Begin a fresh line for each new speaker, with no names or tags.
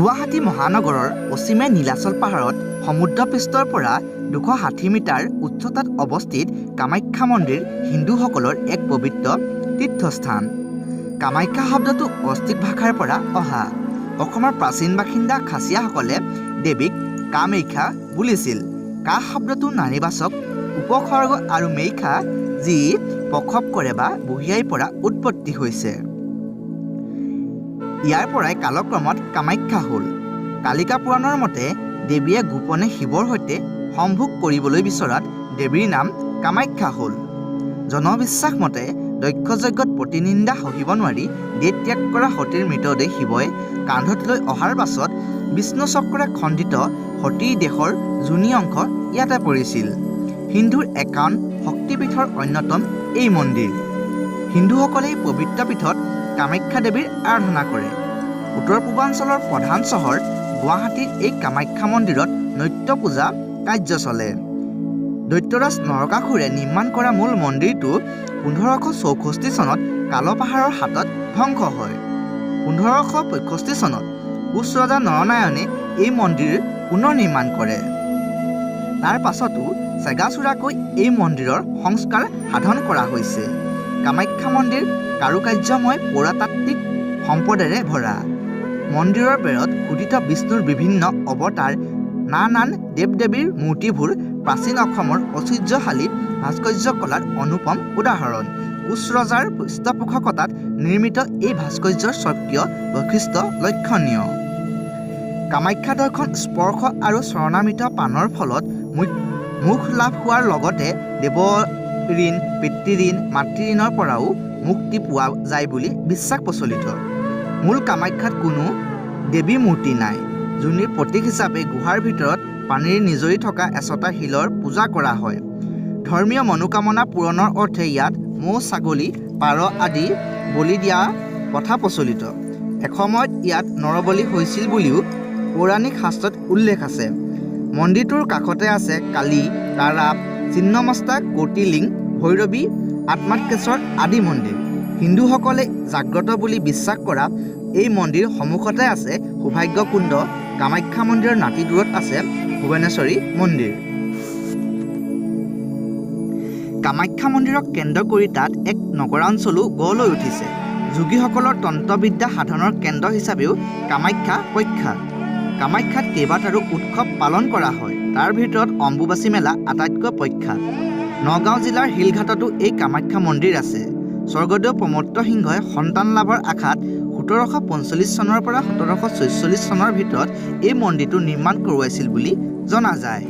গুৱাহাটী মহানগৰৰ পশ্চিমে নীলাচল পাহাৰত সমুদ্ৰপৃষ্ঠৰ পৰা 260 মিটাৰ উচ্চতাত অৱস্থিত কামাখ্যা মন্দিৰ হিন্দুসকলৰ এক পবিত্ৰ তীৰ্থস্থান। কামাখ্যা শব্দটো অষ্ট্ৰিক ভাষাৰ পৰা অহা। অসমৰ প্ৰাচীন বাসিন্দা খাচীয়াসকলে দেৱীক কামেখ্যা বুলিছিল। কা শব্দটো নাৰীবাচক উপসৰ্গ আৰু মেইখা যি প্ৰসৱ কৰে বা বুঢ়িয়াইৰ পৰা উৎপত্তি হৈছে। ইয়াৰ পৰাই কালক্ৰমত কামাখ্যা হ'ল। কালিকা পুৰাণৰ মতে দেৱীয়ে গোপনে শিৱৰ সৈতে সম্ভোগ কৰিবলৈ বিচৰাত দেৱীৰ নাম কামাখ্যা হ'ল। জনবিশ্বাস মতে দক্ষযজ্ঞত প্ৰতিনিন্দা সহিব নোৱাৰি দেহ ত্যাগ কৰা সতীৰ মৃতদেহ শিৱই কান্ধত লৈ অহাৰ পাছত বিষ্ণু চক্ৰে খণ্ডিত সতীৰ দেহৰ যোনি অংশ ইয়াতে পৰিছিল। হিন্দুৰ 51 শক্তিপীঠৰ অন্যতম এই মন্দিৰ। হিন্দুসকলে এই পবিত্ৰ পীঠত কামাখ্যা দেৱীৰ আৰাধনা কৰে। উত্তৰ পূৰ্বাঞ্চলৰ প্ৰধান চহৰ গুৱাহাটীৰ এই কামাখ্যা মন্দিৰত নৈত্য পূজা কাৰ্য চলে। দৈত্যৰাজ নৰকাসুৰে নিৰ্মাণ কৰা মূল মন্দিৰটো 1564 চনত কালপাহাৰৰ হাতত ধ্বংস হয়। 1565 চনত কোচ ৰজা নৰনাৰায়ণে এই মন্দিৰ পুনৰ নিৰ্মাণ কৰে। তাৰ পাছতো চেগাচোৰাকৈ এই মন্দিৰৰ সংস্কাৰ সাধন কৰা হৈছে। কামাখ্যা মন্দিৰ কাৰুকাৰ্যময় পুৰাতাত্ত্বিক সম্পদেৰে ভৰা। মন্দিৰৰ বেৰত খোদিত বিষ্ণুৰ বিভিন্ন অৱতাৰ নানান দেৱ-দেৱীৰ মূৰ্তিবোৰ প্ৰাচীন অসমৰ ঐতিহ্যশালী ভাস্কৰ্য কলাৰ অনুপম উদাহৰণ। কোচ ৰজাৰ পৃষ্ঠপোষকতাত নিৰ্মিত এই ভাস্কৰ্যৰ স্বকীয় বৈশিষ্ট্য লক্ষণীয়। কামাখ্যা দৰ্শন স্পৰ্শ আৰু চৰণামৃত পানৰ ফলত মোক্ষ লাভ হোৱাৰ লগতে দেৱঋণ পিতৃঋণ মাতৃঋণৰ পৰাও মুক্তি পোৱা যায় বুলি বিশ্বাস প্ৰচলিত। মূল কামাখ্যাত কোনো দেৱী মূৰ্তি নাই। যোনিৰ প্ৰতীক হিচাপে গুহাৰ ভিতৰত পানীৰ নিজৰি থকা এচটা শিলৰ পূজা কৰা হয়। ধৰ্মীয় মনোকামনা পূৰণৰ অৰ্থে ইয়াত ম'হ ছাগলী পাৰ আদি বলি দিয়া প্ৰথা প্ৰচলিত। এসময়ত ইয়াত নৰবলি হৈছিল বুলিও পৌৰাণিক শাস্ত্ৰত উল্লেখ আছে। মন্দিৰটোৰ কাষতে আছে কালী, তাৰা, ছিন্নমস্তা, কৌটিলিং, ভৈৰৱী, আত্মাকেশ্বৰ আদি মন্দিৰ। হিন্দুসকলে জাগ্ৰত বুলি বিশ্বাস কৰা এই মন্দিৰ সন্মুখতে আছে সৌভাগ্যকুণ্ড। কামাখ্যা মন্দিৰৰ নাতি দূৰত আছে ভুৱনেশ্বৰী মন্দিৰ। কামাখ্যা মন্দিৰক কেন্দ্ৰ কৰি তাত এক নগৰাঞ্চলো গঢ় লৈ উঠিছে। যোগীসকলৰ তন্ত্ৰবিদ্যা সাধনৰ কেন্দ্ৰ হিচাপেও কামাখ্যা প্ৰখ্যাত। কামাখ্যাত কেইবাটাও উৎসৱ পালন কৰা হয়। তাৰ ভিতৰত অম্বুবাচী মেলা আটাইতকৈ প্ৰখ্যাত। নগাঁও জিলাৰ শিলঘাটতো এই কামাখ্যা মন্দিৰ আছে। স্বৰ্গদেউ প্ৰমত্ত সিংহই সন্তান লাভৰ আশাত 1745 চনৰ পৰা 1746 চনৰ ভিতৰত এই মন্দিৰটো নিৰ্মাণ কৰোৱাইছিল বুলি জনা যায়।